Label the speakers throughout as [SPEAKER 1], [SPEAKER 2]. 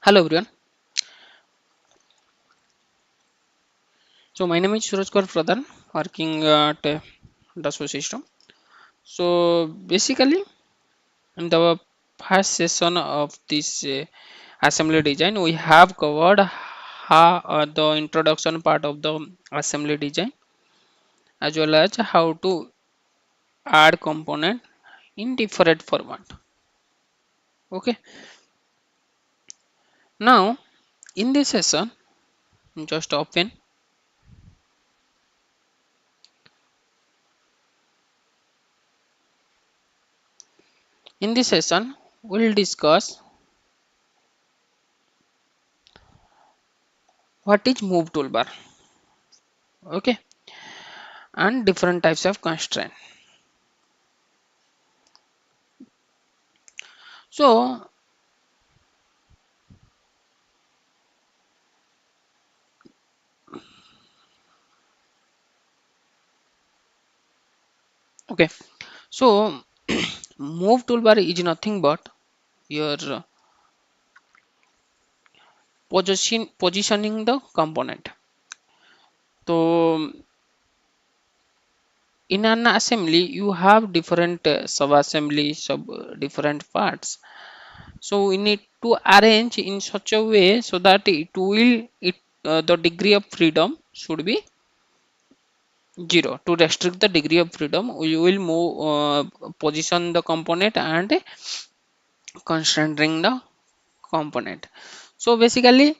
[SPEAKER 1] Hello everyone. So my name is Suraj Pradhan, working at Dassault System. So basically, in the first session of this assembly design, we have covered how, the introduction part of the assembly design, as well as how to add component in different format. Okay. Now in this session, just open. In this session, we'll discuss what is move toolbar. Okay, and different types of constraint. So okay, so move toolbar is nothing but your positioning the component. So in an assembly you have different sub assembly, different parts. So we need to arrange in such a way so that the degree of freedom should be 0. To restrict the degree of freedom, we will move position the component and constraining the component. So basically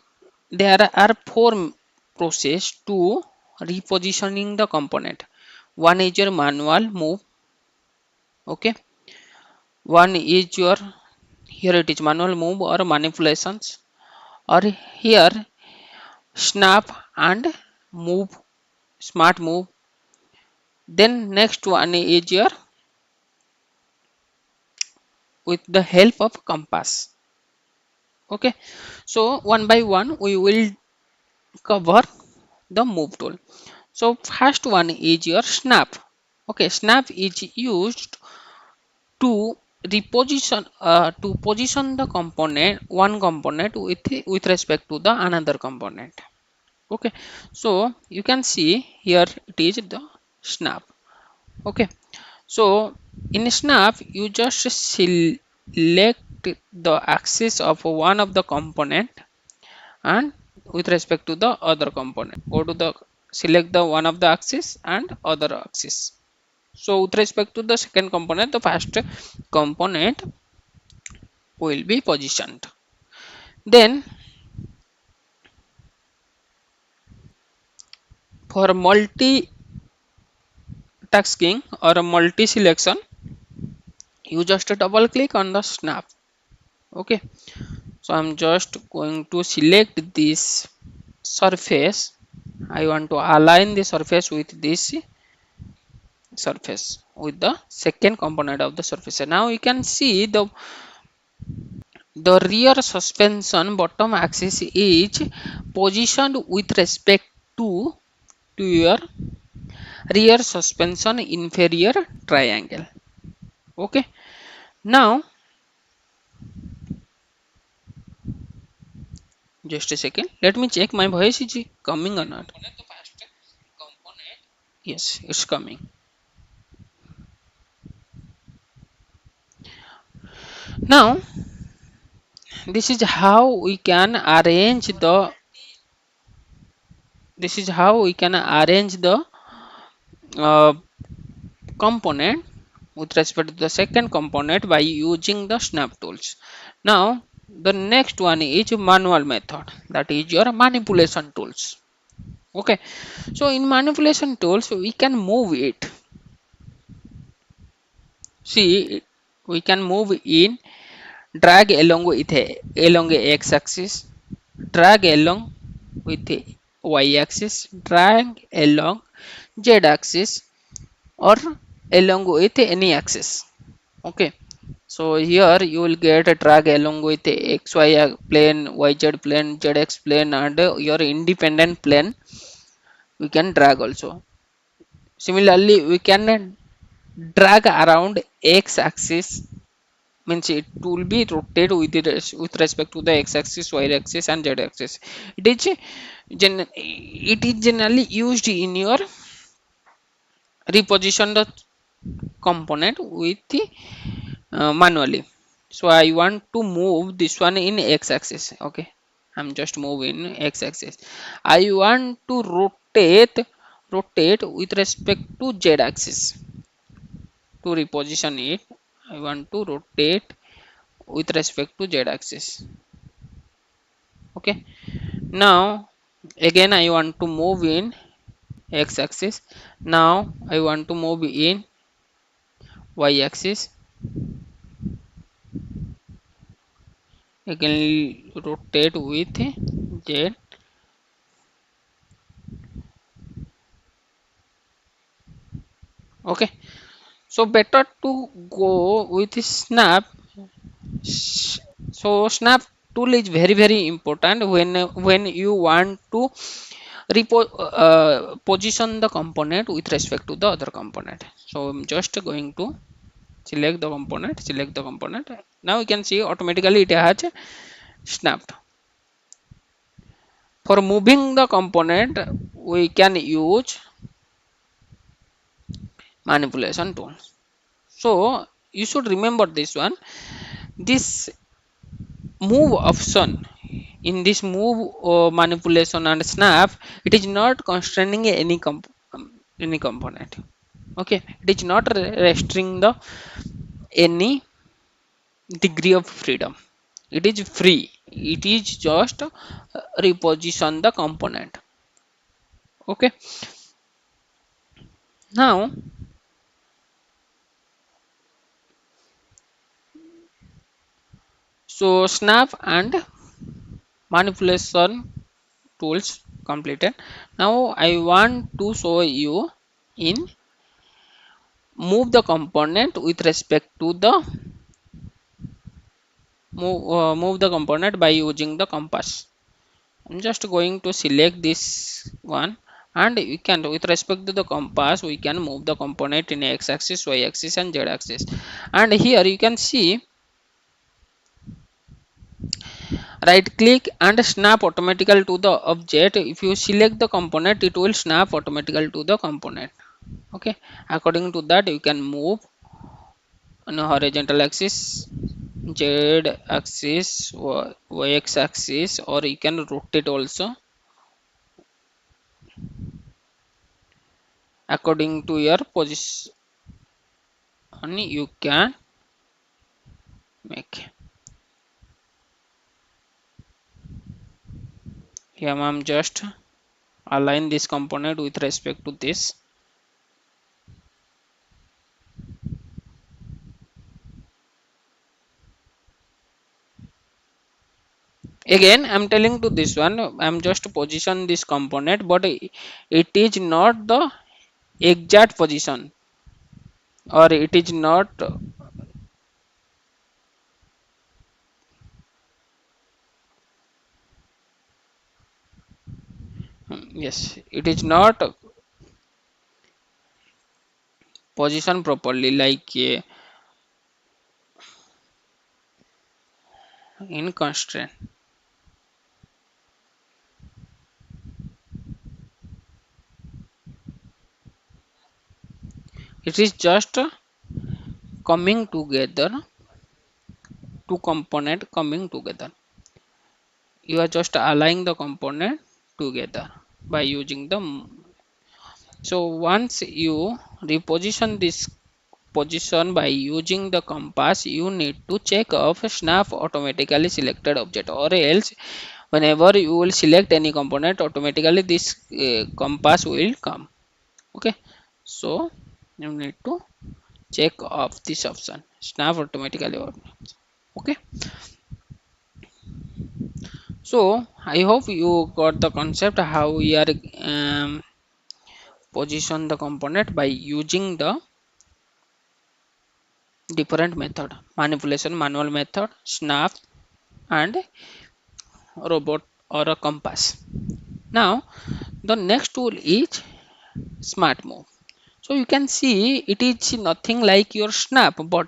[SPEAKER 1] there are four process to repositioning the component. One is your manual move. Okay, one is your, here it is manual move or manipulations, or here snap and move, smart move. Then next one is your with the help of compass. Okay, so one by one we will cover the move tool. So first one is your snap. Okay, snap is used to to position the component, one component with respect to the another component. Okay, so you can see here it is the snap. Okay, so in snap you just select the axis of one of the component and with respect to the other component go to the select the one of the axis and other axis. So with respect to the second component, the first component will be positioned. Then for multi tasking or a multi selection, you just double click on the snap. Okay, so I'm just going to select this surface. I want to align the surface with this surface with the second component of the surface. And now you can see the rear suspension bottom axis is positioned with respect to your rear suspension inferior triangle. Okay, now just a second, let me check my voice is coming or not. Yes, it's coming. Now this is how we can arrange the uh, component with respect to the second component by using the snap tools. Now the next one is manual method, that is your manipulation tools. Okay, so in manipulation tools we can move it. See, we can move in drag along with a x-axis, drag along with a y-axis, drag along z-axis, or along with any axis. Okay, so here you will get a drag along with a xy plane, yz plane, zx plane, and your independent plane we can drag also. Similarly we can drag around x axis means it will be rotated with respect to the x-axis, y-axis, and z-axis. It is generally used in your reposition the component with the manually. So I want to move this one in x-axis. Okay, I'm just moving x-axis. I want to rotate with respect to z-axis. To reposition it, I want to rotate with respect to z-axis. Okay, now again I want to move in x-axis. Now I want to move in y-axis. Again rotate with z. Okay, so better to go with snap. So snap tool is very important when you want to position the component with respect to the other component. So I'm just going to select the component. Now you can see automatically it has snapped. For moving the component, we can use manipulation tool. So you should remember this one. This move option, in this move manipulation and snap, it is not constraining any component. Okay, it is not restricting the any degree of freedom. It is free. It is just reposition the component. Okay, now so snap and manipulation tools completed. Now I want to show you in move the component with respect to the move the component by using the compass. I'm just going to select this one, and we can with respect to the compass we can move the component in x-axis, y-axis, and z-axis. And here you can see right click and snap automatical to the object. If you select the component, it will snap automatical to the component. Okay, according to that you can move on a horizontal axis, z axis, y axis, or you can rotate also according to your position you can make. Here I'm just align this component with respect to this. Again I'm telling to this one, I'm just position this component, but it is not the exact position, or it is not yes, it is not position properly like in constraint. It is just coming together, two component coming together. You are just aligning the component together by using the. So once you reposition this position by using the compass, you need to check off snap automatically selected object, or else whenever you will select any component, automatically this compass will come. Okay, so you need to check off this option, snap automatically. Okay, so I hope you got the concept how we are position the component by using the different method: manipulation, manual method, snap, and robot or a compass. Now the next tool is smart move. So you can see it is nothing like your snap, but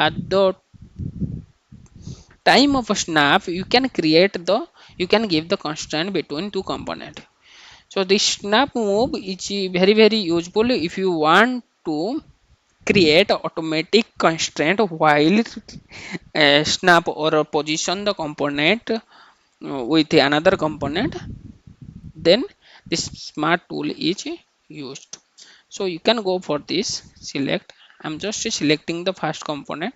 [SPEAKER 1] at the time of a snap, you can give the constraint between two component. So this snap move is very useful if you want to create automatic constraint while snap or position the component with another component. Then this smart tool is used. So you can go for this select. I'm just selecting the first component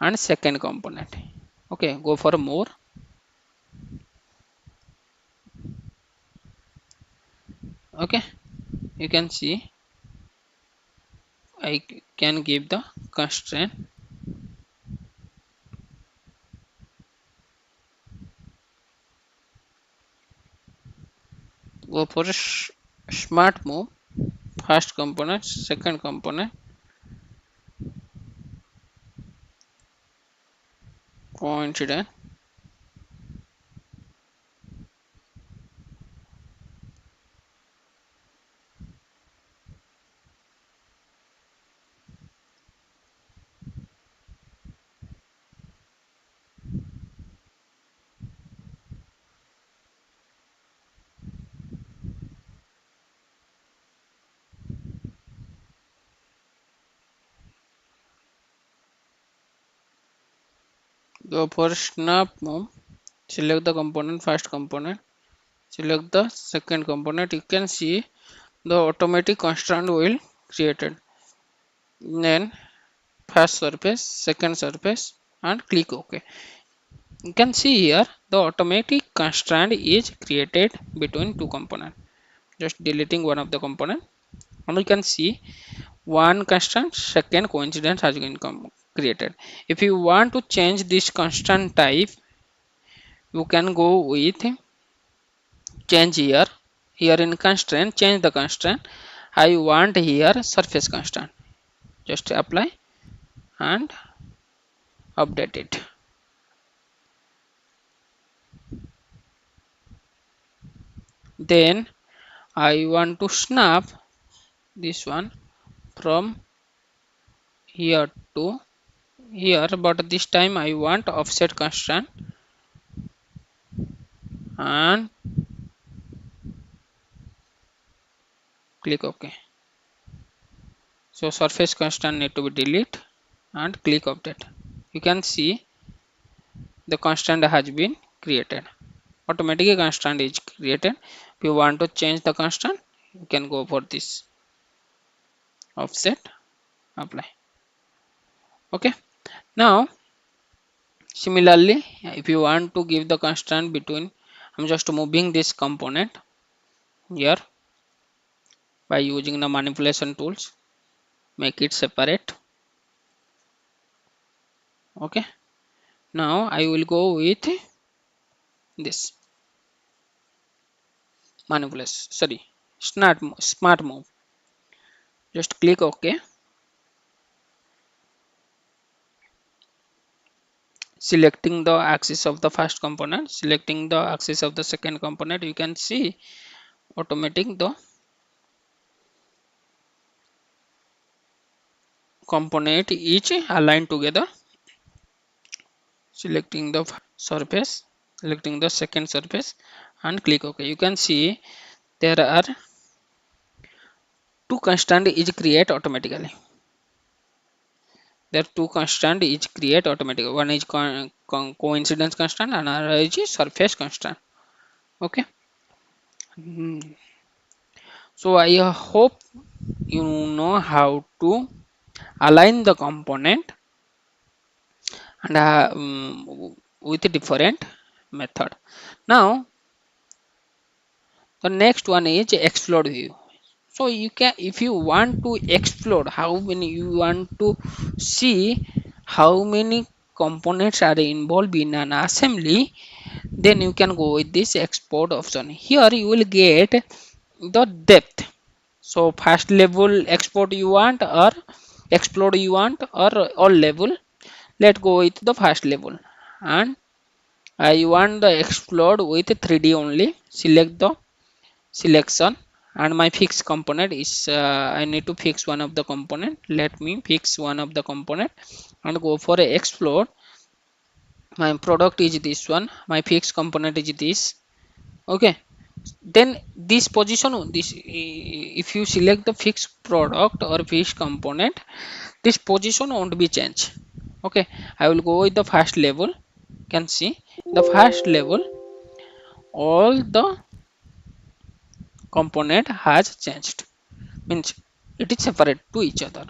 [SPEAKER 1] and second component. Okay, go for more. Okay, you can see I can give the constraint. Go for smart move. First component, second component, coincident. Go for snap move. Select the component, first component. Select the second component. You can see the automatic constraint will created. Then first surface, second surface, and click OK. You can see here the automatic constraint is created between two components. Just deleting one of the component, and you can see one constraint, second coincidence has been created. If you want to change this constraint type, you can go with change here. Here in constraint, change the constraint. I want here surface constraint. Just apply and update it. Then I want to snap this one from here to here, but this time I want offset constraint and click OK. So surface constraint need to be delete and click update. You can see the constraint has been created. Automatically constraint is created. If you want to change the constraint, you can go for this offset, apply. Okay. Now similarly, if you want to give the constraint between, I'm just moving this component here by using the manipulation tools, make it separate. Okay. Now I will go with this manipulation, sorry, smart move. Just click OK. Selecting the axis of the first component, selecting the axis of the second component, you can see automatic the component each aligned together. Selecting the surface, selecting the second surface and click OK. You can see there are two constant is create automatically. There are two constant is create automatically. One is coincidence constant and another is surface constant. Okay. So I hope you know how to align the component and with a different method. Now the next one is explode view. So you can, if you want to explode how many, you want to see how many components are involved in an assembly, then you can go with this export option. Here you will get the depth. So first level export you want or explode you want or all level. Let's go with the first level and I want the explode with 3D only. Select the selection and my fixed component is I need to fix one of the component. Let me fix one of the component and go for a explode. My product is this one, my fixed component is this. Okay, then this position, this if you select the fixed product or fixed component, this position won't be changed. Okay, I will go with the first level. You can see the first level all the component has changed, means it is separate to each other.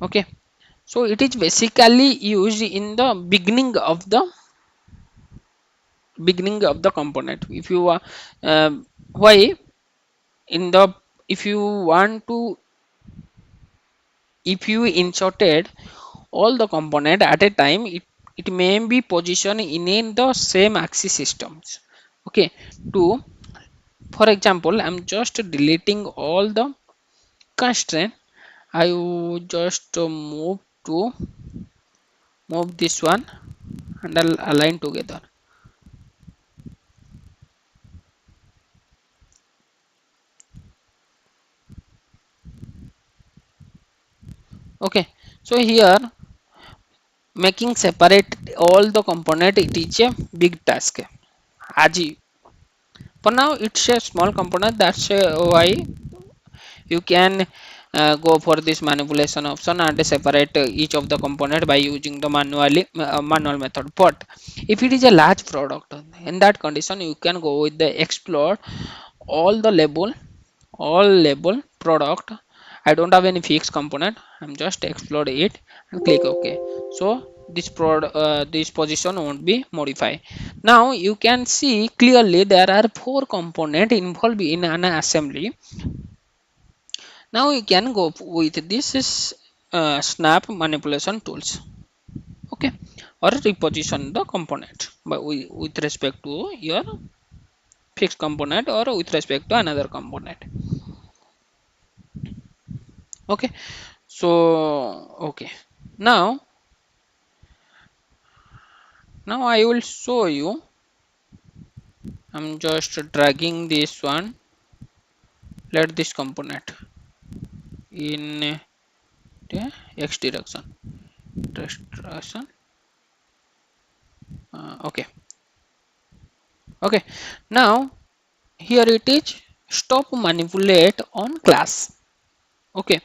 [SPEAKER 1] Okay, so it is basically used in the beginning of the component. If you are why in the if you want to, if you inserted all the component at a time, it may be positioned in the same axis systems. Okay, to for example, I'm just deleting all the constraint. I will just move this one and I'll align together. Okay, so here making separate all the component, it is a big task. As for now it's a small component, that's why you can go for this manipulation option and separate each of the component by using the manual method. But if it is a large product, in that condition you can go with the explore all the label product. I don't have any fixed component, I'm just explode it and click OK. So this position won't be modified. Now you can see clearly there are 4 components involved in an assembly. Now you can go with this is snap manipulation tools. Okay, or reposition the component but with respect to your fixed component or with respect to another component. Okay, so okay, now I will show you. I'm just dragging this one, let this component in the x direction. Okay, okay, now here it is stop manipulate on class. Okay,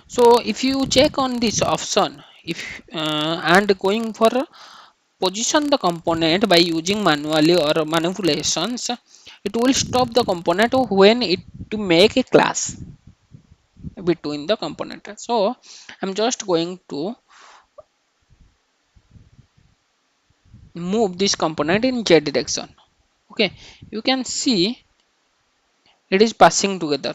[SPEAKER 1] so if you check on this option, if and going for position the component by using manually or manipulations, it will stop the component when it to make a class between the component. So I'm just going to move this component in z direction. Okay, you can see it is passing together,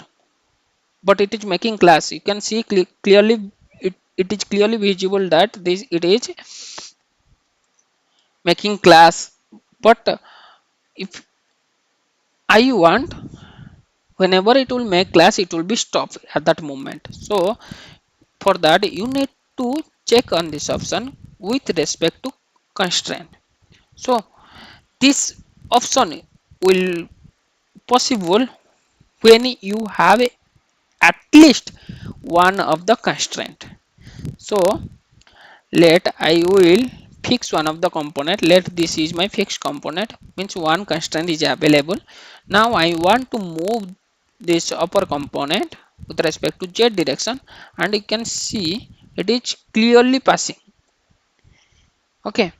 [SPEAKER 1] but it is making class. You can see clearly, it is clearly visible that this it is making class. But if I want, whenever it will make class, it will be stopped at that moment. So for that you need to check on this option with respect to constraint. So this option will possible when you have at least one of the constraint. So let I will fix one of the component. Let this is my fixed component, means one constraint is available. Now I want to move this upper component with respect to z direction, and you can see it is clearly passing. Okay,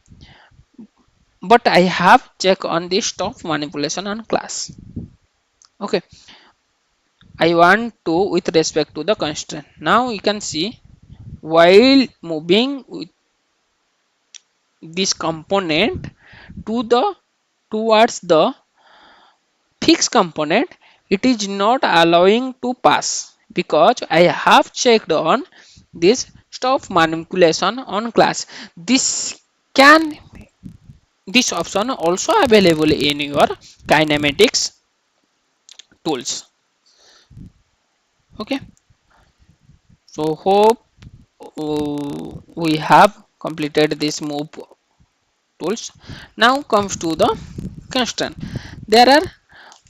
[SPEAKER 1] but I have check on the stop manipulation on class. Okay, I want to with respect to the constraint. Now you can see while moving with this component to the towards the fixed component, it is not allowing to pass because I have checked on this stop manipulation on class. Can this option also available in your kinematics tools. Okay, so hope we have completed this move tools. Now comes to the constraint. There are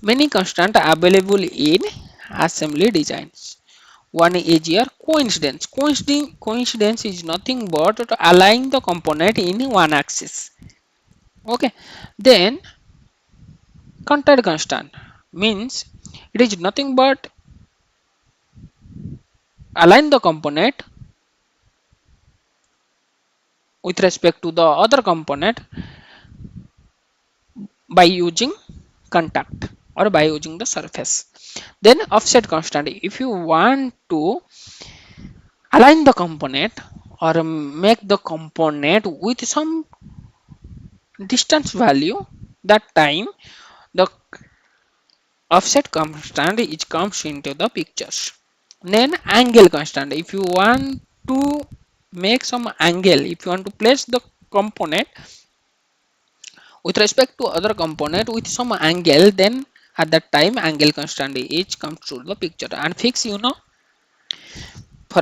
[SPEAKER 1] many constraints available in assembly designs. One is here coincidence. Coincidence is nothing but to align the component in one axis. Okay. Then contact constant means it is nothing but align the component with respect to the other component by using contact or by using the surface. Then offset constant. If you want to align the component or make the component with some distance value, that time the offset constant is comes into the pictures. Then angle constant. If you want to make some angle, if you want to place the component with respect to other component with some angle, then at that time angle constant is comes to the picture. And fix, you know, for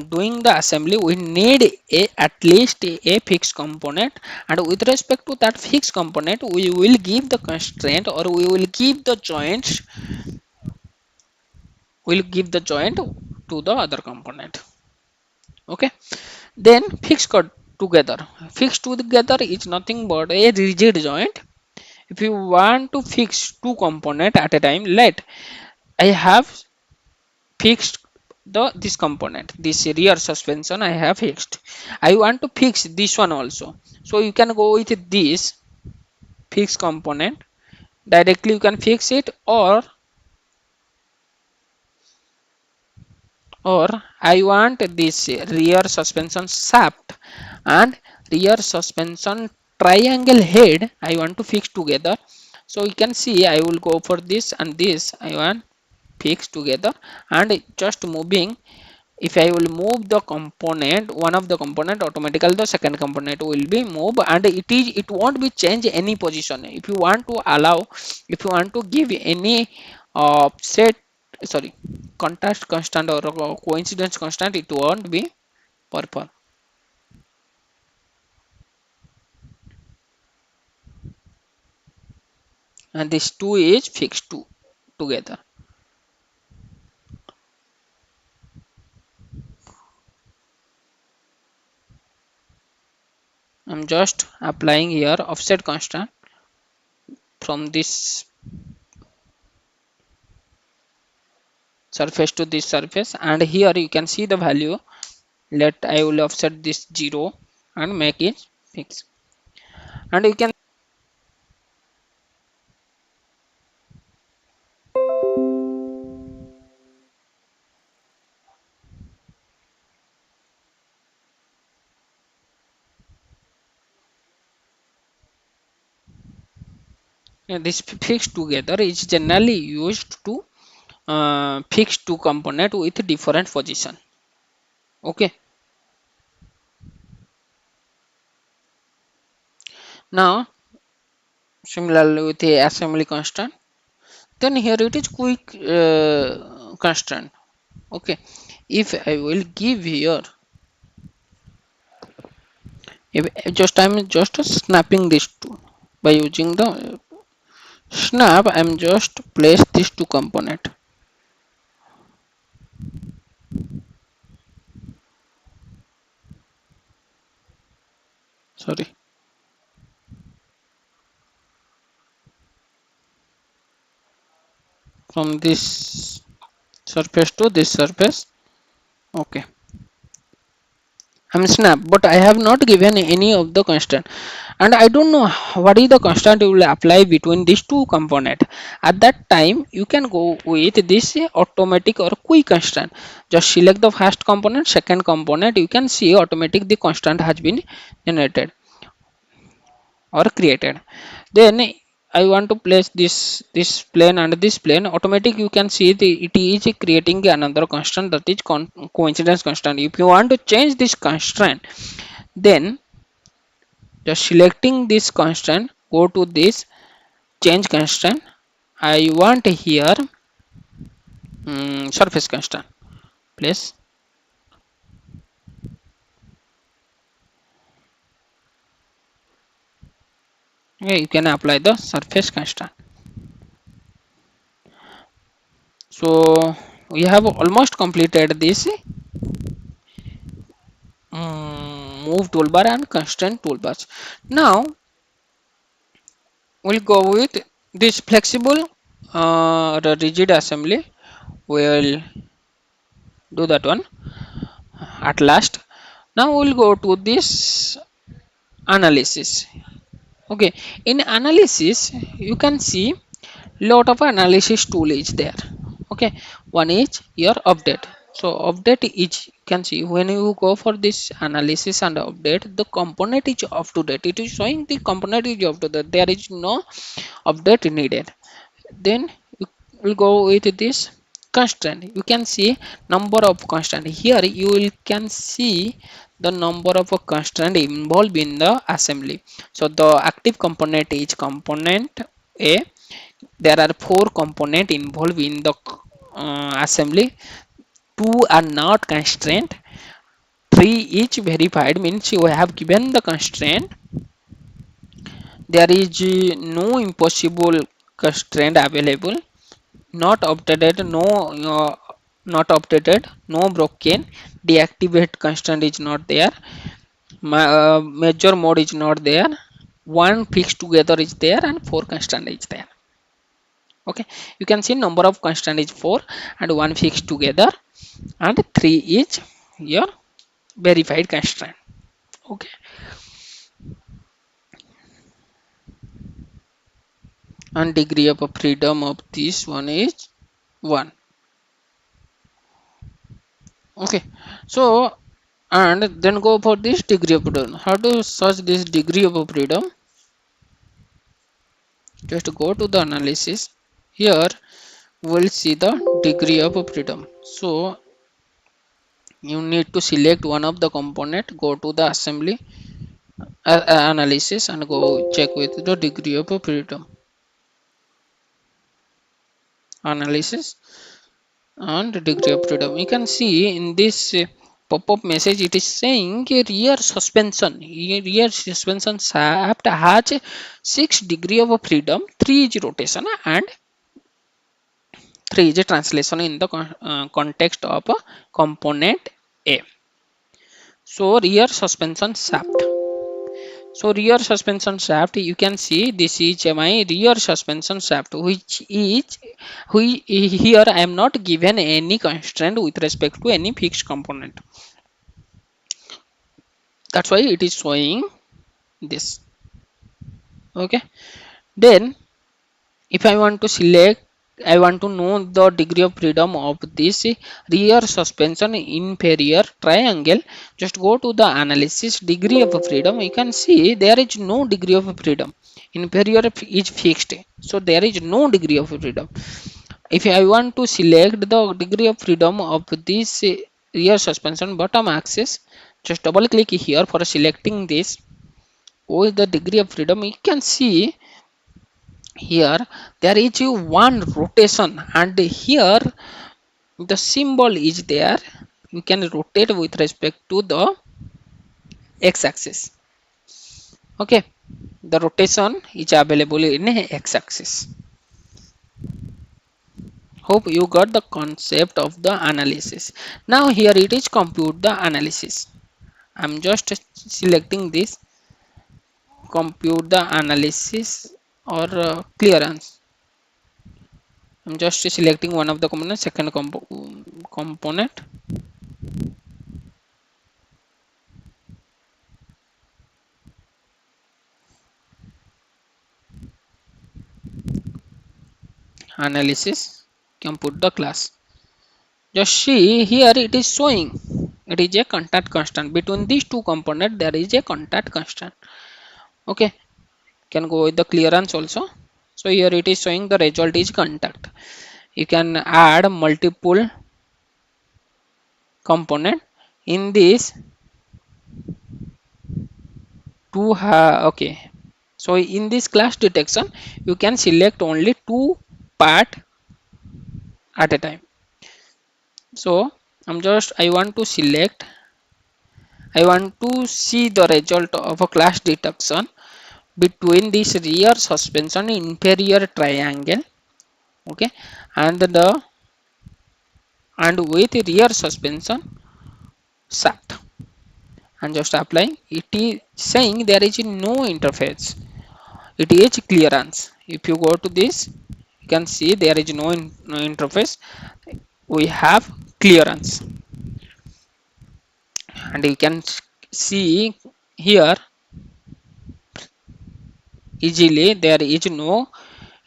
[SPEAKER 1] doing the assembly we need at least a fixed component, and with respect to that fixed component we will give the constraint or we will give the joints, will give the joint to the other component. Okay. Then together. Fixed together is nothing but a rigid joint. If you want to fix two component at a time, let I have fixed the this component, this rear suspension I have fixed. I want to fix this one also. So you can go with this fixed component directly, you can fix it, or I want this rear suspension shaft and rear suspension triangle head I want to fix together. So you can see I will go for this and this I want fix together, and just moving. If I will move the component, one of the component, automatically the second component will be moved, and it won't be change any position. If you want to allow, if you want to give any set, sorry, contrast constant or coincidence constant, it won't be purple. And this two is fixed two together. I'm just applying here offset constant from this surface to this surface, and here you can see the value. Let I will offset this 0 and make it fix, and you can this fix together is generally used to fix two component with different position. Okay. Now similarly with the assembly constant, then here it is quick constant. Okay. If I will give here, if I'm just snapping this two by using the snap, I'm just place these two component. Sorry. From this surface to this surface. Okay. I'm snap, but I have not given any of the constant, and I don't know what is the constant you will apply between these two component. At that time you can go with this automatic or quick constant. Just select the first component, second component, you can see automatic the constant has been generated or created. Then I want to place this plane and this plane, automatic you can see it is creating another constant, that is coincidence constant. If you want to change this constant, then just selecting this constant, go to this change constant. I want here surface constant, place. Okay, you can apply the surface constraint. So we have almost completed this move toolbar and constraint toolbars. Now we'll go with this flexible the rigid assembly. We'll do that one at last. Now we'll go to this analysis. Okay, in analysis you can see lot of analysis tool is there. Okay, one is your update. So update is, you can see when you go for this analysis and update, the component is up to date. It is showing the component is up to date. There is no update needed. Then you will go with this constraint. You can see number of constraint. Here you will can see the number of a constraint involved in the assembly. So the active component is component A. There are four components involved in the assembly. Two are not constraint. Three is verified, means you have given the constraint. There is no impossible constraint available. Not updated, no not updated, no broken. Deactivate constraint is not there. Major mode is not there. One fixed together is there and four constraint is there. Okay, you can see number of constraint is 4 and one fixed together, and 3 is your verified constraint. Okay, and degree of freedom of this one is 1. Okay, so and then go for this degree of freedom. How to search this degree of freedom? Just go to the analysis. Here we'll see the degree of freedom. So you need to select one of the component, go to the assembly analysis and go check with the degree of freedom. Analysis and degree of freedom. You can see in this pop-up message it is saying rear suspension shaft has 6 degree of freedom, 3 is rotation and 3 is a translation in the context of component A. So rear suspension shaft. So rear suspension shaft, you can see this is my rear suspension shaft, which is here I am not given any constraint with respect to any fixed component. That's why it is showing this. Okay. Then if I want to select, I want to know the degree of freedom of this rear suspension inferior triangle. Just go to the analysis degree of freedom. You can see there is no degree of freedom. Inferior is fixed, so there is no degree of freedom. If I want to select the degree of freedom of this rear suspension bottom axis, just double click here for selecting this with the degree of freedom. You can see here there is one rotation and here the symbol is there. You can rotate with respect to the x-axis. Okay, the rotation is available in x-axis. Hope you got the concept of the analysis. Now here it is compute the analysis. I'm just selecting this compute the analysis or clearance. I'm just selecting one of the component, second component. Analysis, can put the class. Just see here it is showing it is a contact constant between these two components. There is a contact constant. Okay, can go with the clearance also. So here it is showing the result is contact. You can add multiple component in this to have. Okay, so in this class detection you can select only two part at a time. So I want to select, I want to see the result of a class detection between this rear suspension inferior triangle, okay, and the and with rear suspension shaft, and just applying. It is saying there is no interface. It is clearance. If you go to this, you can see there is no interface. We have clearance, and you can see here easily there is no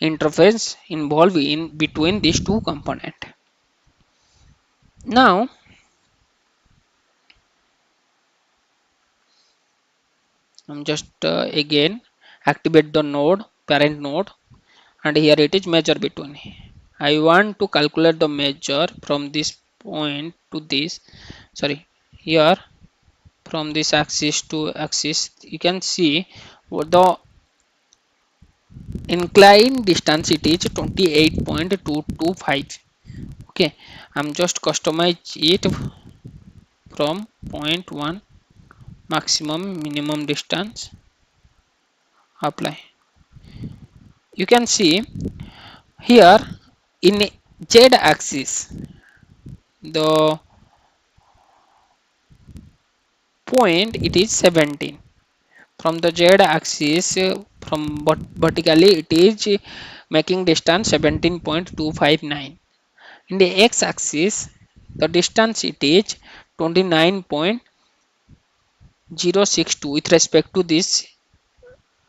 [SPEAKER 1] interface involved in between these two components. Now I'm just again activate the node, parent node, and here it is measure between. I want to calculate the measure from this point to this, sorry, here from this axis to axis. You can see the incline distance, it is 28.225. Okay, I'm just customize it from point 1 maximum minimum distance, apply. You can see here in z axis the point it is 17. From the z axis, from vertically it is making distance 17.259. In the x axis the distance it is 29.062 with respect to this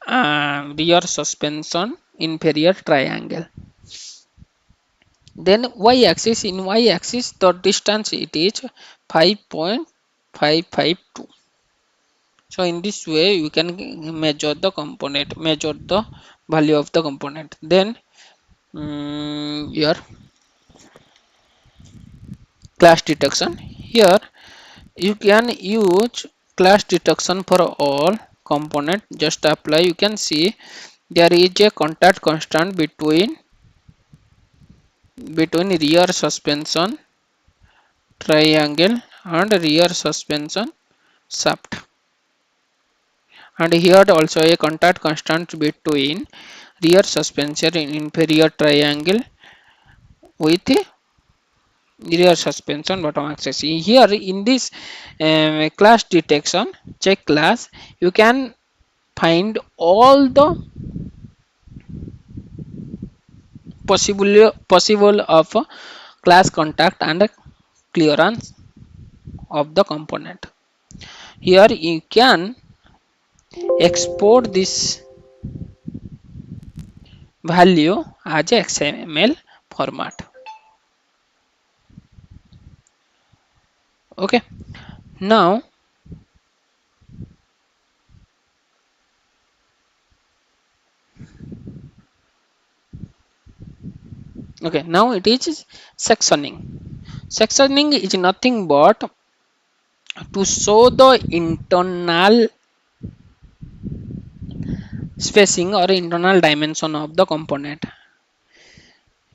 [SPEAKER 1] rear suspension inferior triangle. Then y axis, in y axis the distance it is 5.552. So in this way you can measure the component, measure the value of the component. Then here class detection, here you can use class detection for all component. Just apply. You can see there is a contact constant between rear suspension triangle and rear suspension shaft, and here also a contact constant between rear suspension in inferior triangle with rear suspension bottom axis. Here in this class detection check class, you can find all the possible of class contact and clearance of the component. Here you can export this value as a XML format. Okay, now it is sectioning. Sectioning is nothing but to show the internal spacing or internal dimension of the component.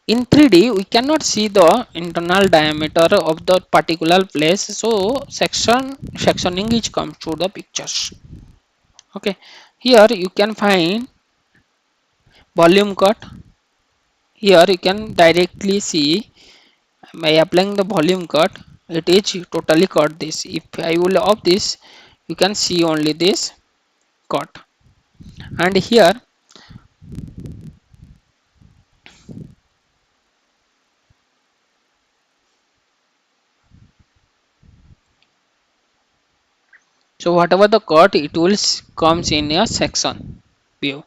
[SPEAKER 1] In 3D we cannot see the internal diameter of the particular place, so sectioning is comes to the pictures. Okay, here you can find volume cut. Here you can directly see by applying the volume cut, it is totally cut this. If I will off this, you can see only this cut. And here so whatever the cut, it will comes in a section view.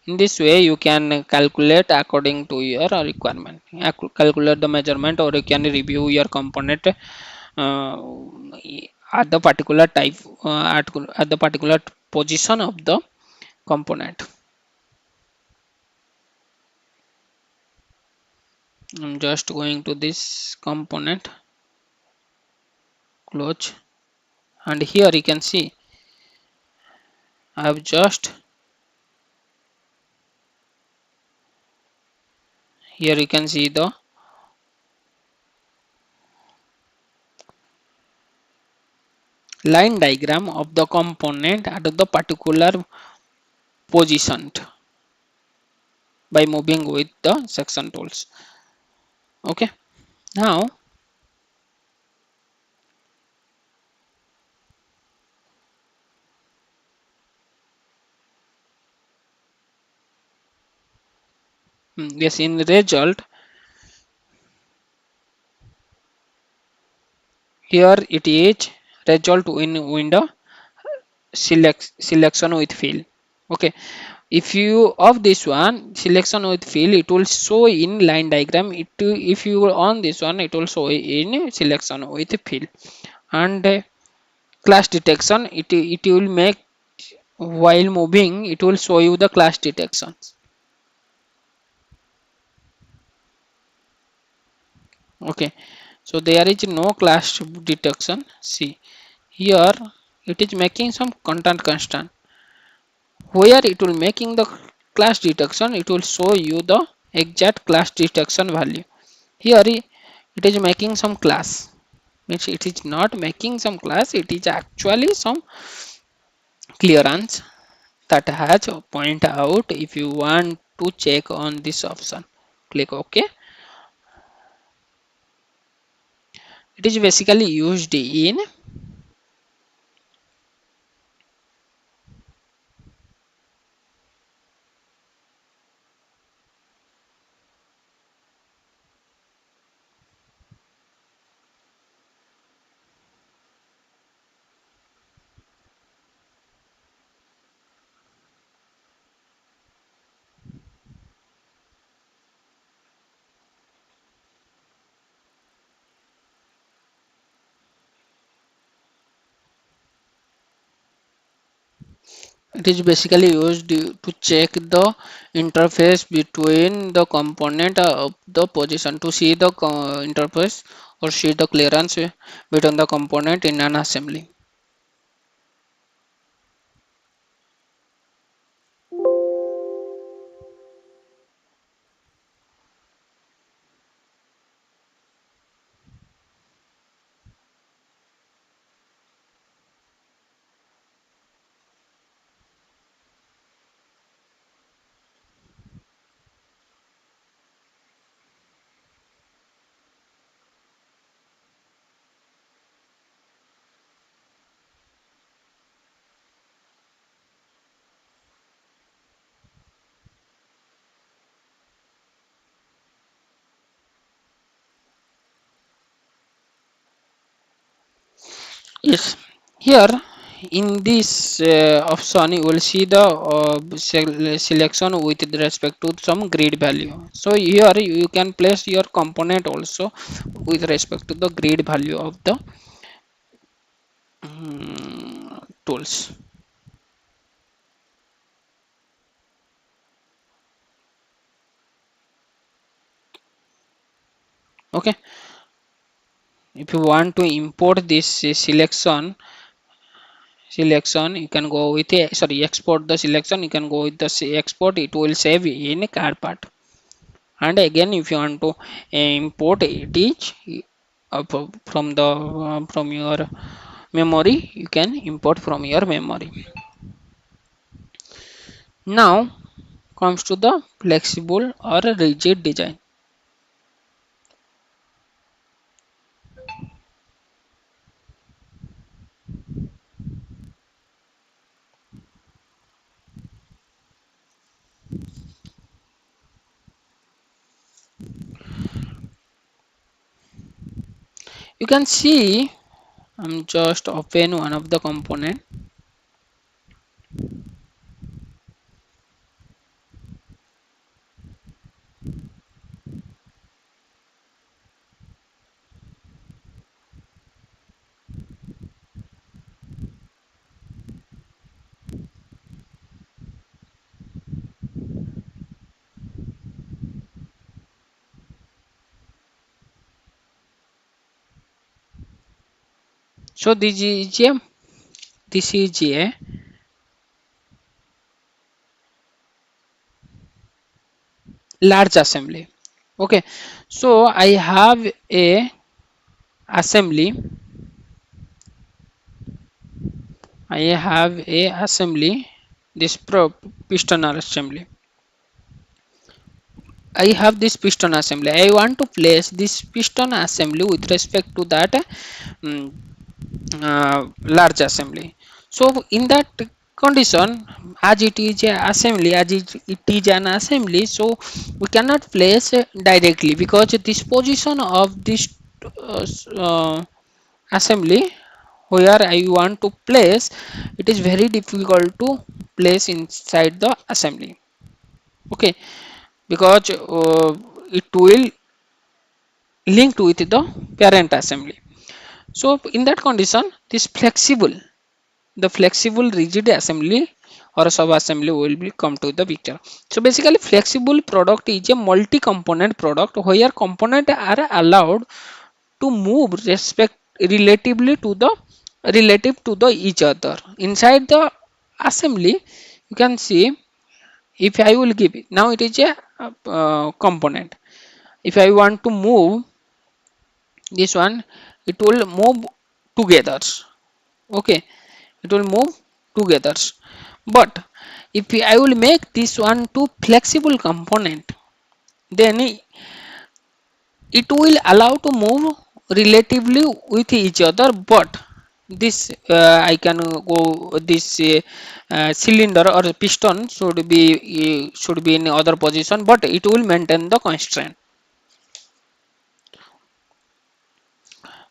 [SPEAKER 1] In this way you can calculate according to your requirement, calculate the measurement, or you can review your component at the particular type, at the particular position of the component. I'm just going to this component, close, and here you can see I have just, here you can see the line diagram of the component at the particular positioned by moving with the section tools. Okay, now yes, in result, here it is result in window selection with fill. Okay, if you of this one selection with fill, it will show in line diagram. If you on this one, it will show in selection with fill. And class detection, it will make while moving, it will show you the class detections. Okay, so there is no class detection. See here, it is making some content constant. Where it will making the class detection, it will show you the exact class detection value. Here it is making some class, which it is not making some class, it is actually some clearance that has point out. If you want to check on this option, click OK. It is basically used in it is basically used to check the interface between the component of the position, to see the interface or see the clearance between the component in an assembly. Yes, here in this option you will see the selection with respect to some grid value. So here you can place your component also with respect to the grid value of the tools. Okay, if you want to import this selection, you can go with a, sorry, export the selection, you can go with the export, it will save in a CAD part. And again, if you want to import it is from the from your memory, you can import from your memory. Now comes to the flexible or rigid design. You can see, I'm just open one of the component. So this is a large assembly. Okay, so I have a assembly. I have a assembly this piston assembly. I have this piston assembly. I want to place this piston assembly with respect to that mm, large assembly. So in that condition, as it is a assembly, it is an assembly, so we cannot place directly, because this position of this assembly where I want to place, it is very difficult to place inside the assembly. Okay, because it will linked with the parent assembly. So in that condition, this flexible rigid assembly or sub assembly will be come to the picture. So basically flexible product is a multi-component product where components are allowed to move relative to the each other inside the assembly. You can see, if I will give it now, it is a component. If I want to move this one, it will move together. Okay, it will move together. But if I will make this one to flexible component, then it will allow to move relatively with each other. But this I can go this cylinder or piston should be in other position, but it will maintain the constraint.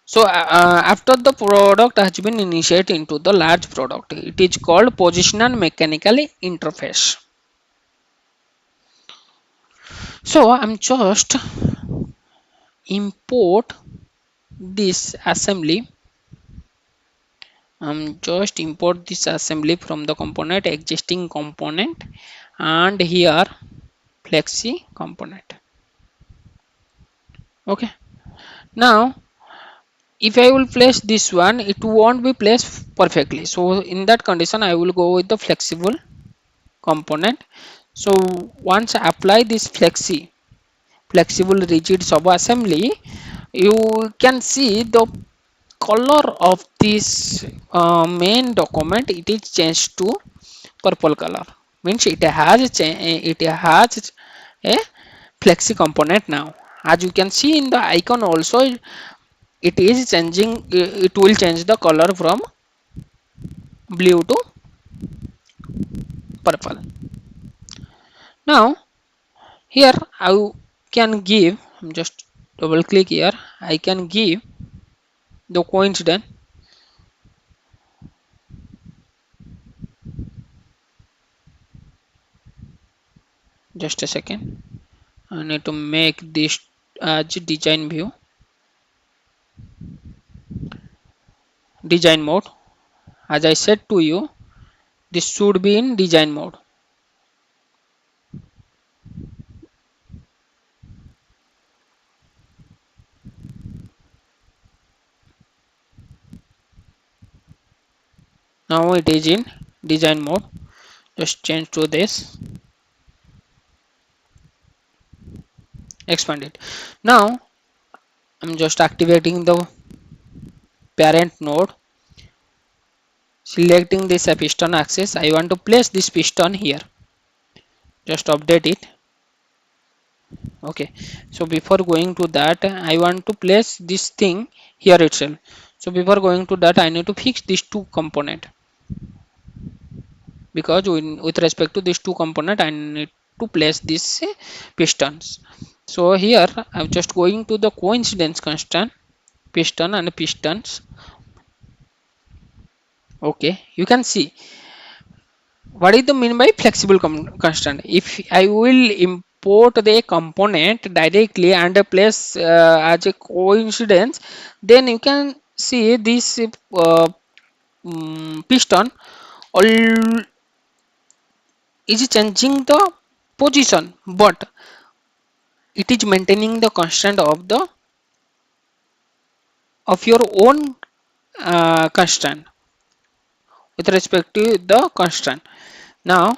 [SPEAKER 1] So after the product has been initiated into the large product, it is called positional mechanical interface. So I'm just import this assembly. Just import this assembly from the component, existing component, and here flexi component. Okay. Now if I will place this one, it won't be placed perfectly. So in that condition, I will go with the flexible component. So once I apply this flexible rigid sub assembly, you can see the color of this main document, it is changed to purple color, means it has a flexi component now. As you can see in the icon also, it is changing, it will change the color from blue to purple. Now here I can give, just double click here, I can give the coincidence. Just a second, I need to make this as design view, design mode. As I said to you, this should be in design mode. Now it is in design mode. Just change to this, expand it. Now I'm just activating the parent node, selecting this piston axis. I want to place this piston here. Just update it. Okay, so before going to that, I want to place this thing here itself. So before going to that, I need to fix these two component, because with respect to these two component, I need to place these pistons. So here I'm just going to the coincidence constant, piston and pistons. Okay, you can see what is the mean by flexible constant. If I will import the component directly and place as a coincidence, then you can see this piston all is changing the position, but it is maintaining the constant of your own constant with respect to the constant. Now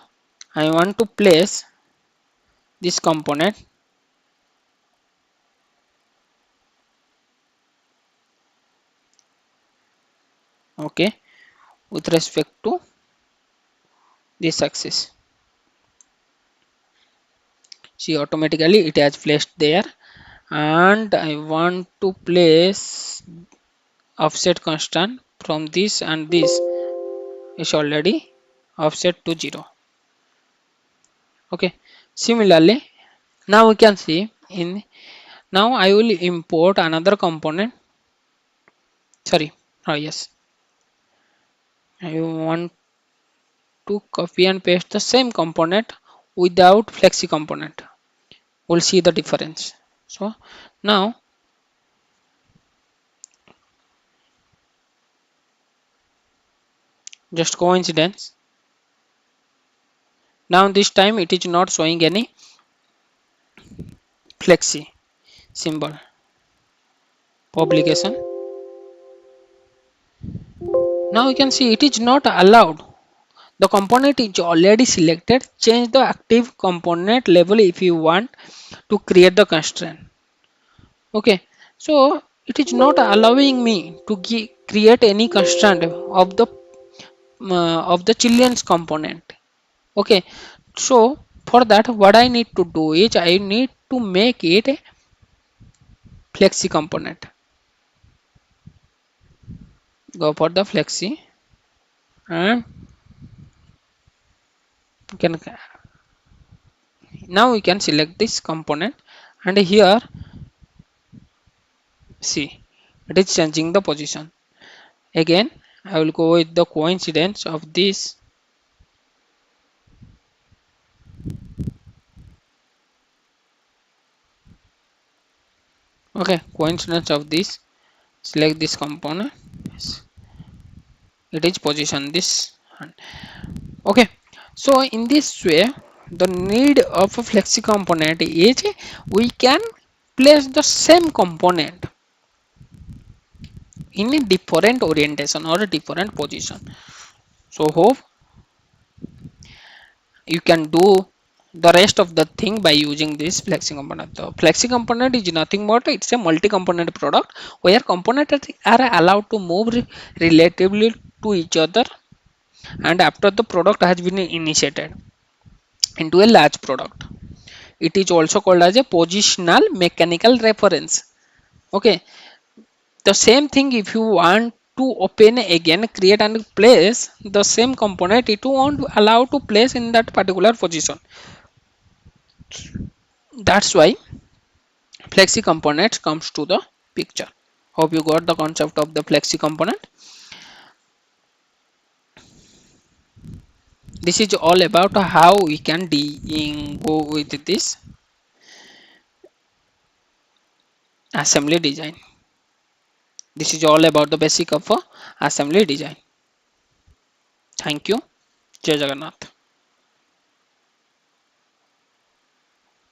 [SPEAKER 1] I want to place this component. Okay, with respect to this axis. See, automatically it has placed there, and I want to place offset constant from this, and this is already offset to 0. Okay, similarly now we can see in, now I will import another component, sorry, oh yes, I want to copy and paste the same component without flexi component. We'll see the difference. So now just coincidence, now this time it is not showing any flexi symbol. Publication, now you can see it is not allowed. The component is already selected. Change the active component level if you want to create the constraint. Okay, so it is not allowing me to create any constraint of the children's component. Okay, so for that what I need to do is I need to make it a flexi component. Go for the flexi, and you can, now we can select this component, and here see it is changing the position. Again I will go with the coincidence of this. Okay, coincidence of this, select this component. Yes, it is position this. Okay, so in this way the need of a flexi component is we can place the same component in a different orientation or a different position. So hope you can do the rest of the thing by using this flexi component. The flexi component is nothing but it's a multi-component product where components are allowed to move relatively to each other, and after the product has been initiated into a large product. It is also called as a positional mechanical reference. Okay, the same thing if you want to open again, create and place the same component, it won't allow to place in that particular position. That's why flexi components comes to the picture. Hope you got the concept of the flexi component. This is all about how we can go with this assembly design. This is all about the basic of assembly design. Thank you. Jai Jagannath.